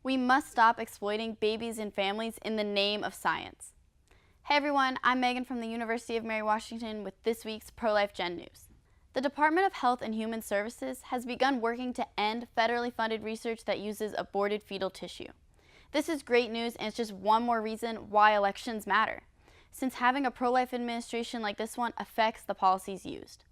We must stop exploiting babies and families in the name of science. Hey everyone, I'm Megan from the University of Mary Washington with this week's Pro-Life Gen News. The Department of Health and Human Services has begun working to end federally funded research that uses aborted fetal tissue. This is great news, and it's just one more reason why elections matter, since having a pro-life administration like this one affects the policies used.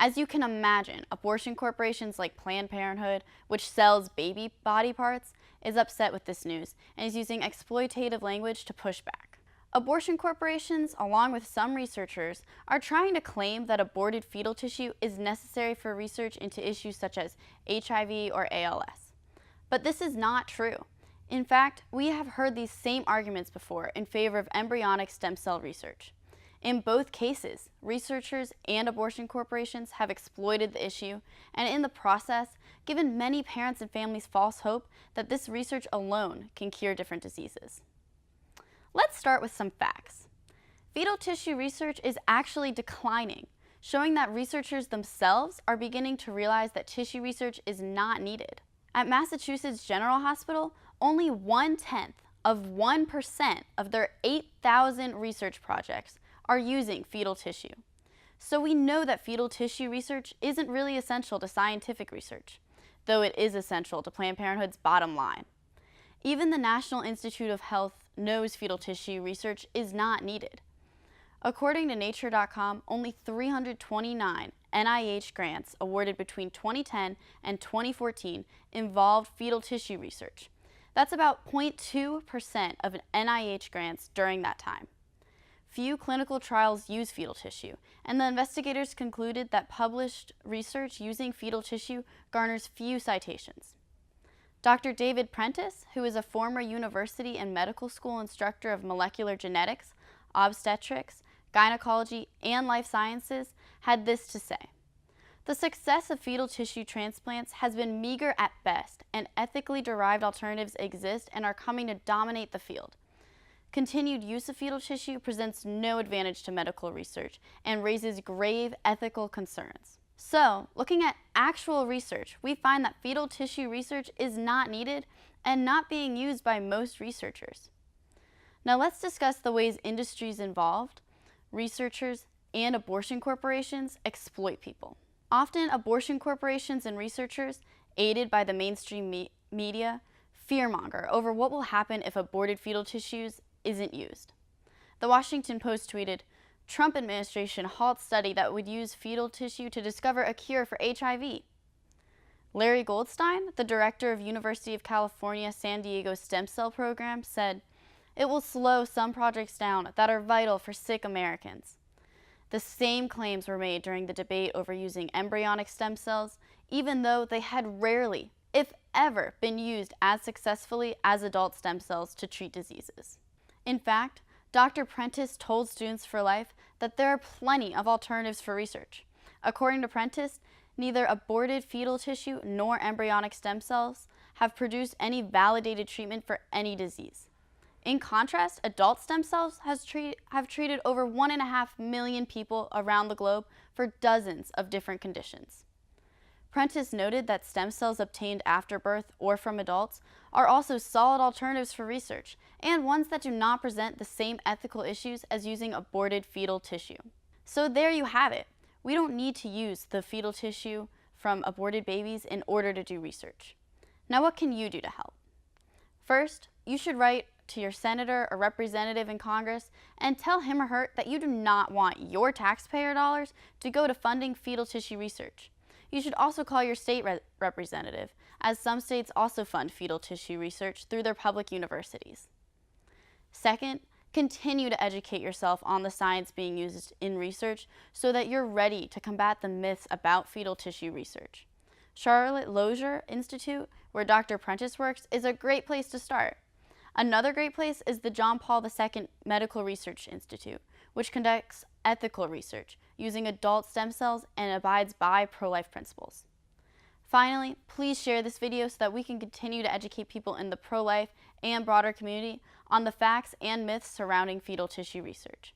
As you can imagine, abortion corporations like Planned Parenthood, which sells baby body parts, is upset with this news and is using exploitative language to push back. Abortion corporations, along with some researchers, are trying to claim that aborted fetal tissue is necessary for research into issues such as HIV or ALS. But this is not true. In fact, we have heard these same arguments before in favor of embryonic stem cell research. In both cases, researchers and abortion corporations have exploited the issue and in the process given many parents and families false hope that this research alone can cure different diseases. Let's start with some facts. Fetal tissue research is actually declining, showing that researchers themselves are beginning to realize that tissue research is not needed. At Massachusetts General Hospital, only 1/10 of 1% of their 8,000 research projects are using fetal tissue. So we know that fetal tissue research isn't really essential to scientific research, though it is essential to Planned Parenthood's bottom line. Even the National Institute of Health knows fetal tissue research is not needed. According to Nature.com, only 329 NIH grants awarded between 2010 and 2014 involved fetal tissue research. That's about 0.2% of NIH grants during that time. Few clinical trials use fetal tissue, and the investigators concluded that published research using fetal tissue garners few citations. Dr. David Prentice, who is a former university and medical school instructor of molecular genetics, obstetrics, gynecology, and life sciences, had this to say: "The success of fetal tissue transplants has been meager at best, and ethically derived alternatives exist and are coming to dominate the field. Continued use of fetal tissue presents no advantage to medical research and raises grave ethical concerns." So, looking at actual research, we find that fetal tissue research is not needed and not being used by most researchers. Now let's discuss the ways industries involved, researchers, and abortion corporations exploit people. Often, abortion corporations and researchers, aided by the mainstream media, fearmonger over what will happen if aborted fetal tissues isn't used. The Washington Post tweeted, "Trump administration halts study that would use fetal tissue to discover a cure for HIV." Larry Goldstein, the director of University of California San Diego stem cell program, said, "It will slow some projects down that are vital for sick Americans." The same claims were made during the debate over using embryonic stem cells, even though they had rarely, if ever, been used as successfully as adult stem cells to treat diseases. In fact, Dr. Prentice told Students for Life that there are plenty of alternatives for research. According to Prentice, neither aborted fetal tissue nor embryonic stem cells have produced any validated treatment for any disease. In contrast, adult stem cells have treated over 1.5 million people around the globe for dozens of different conditions. Prentice noted that stem cells obtained after birth or from adults are also solid alternatives for research, and ones that do not present the same ethical issues as using aborted fetal tissue. So there you have it. We don't need to use the fetal tissue from aborted babies in order to do research. Now what can you do to help? First, you should write to your senator or representative in Congress and tell him or her that you do not want your taxpayer dollars to go to funding fetal tissue research. You should also call your state representative, as some states also fund fetal tissue research through their public universities. Second, continue to educate yourself on the science being used in research so that you're ready to combat the myths about fetal tissue research. Charlotte Lozier Institute, where Dr. Prentice works, is a great place to start. Another great place is the John Paul II Medical Research Institute, which conducts ethical research using adult stem cells and abides by pro-life principles. Finally, please share this video so that we can continue to educate people in the pro-life and broader community on the facts and myths surrounding fetal tissue research.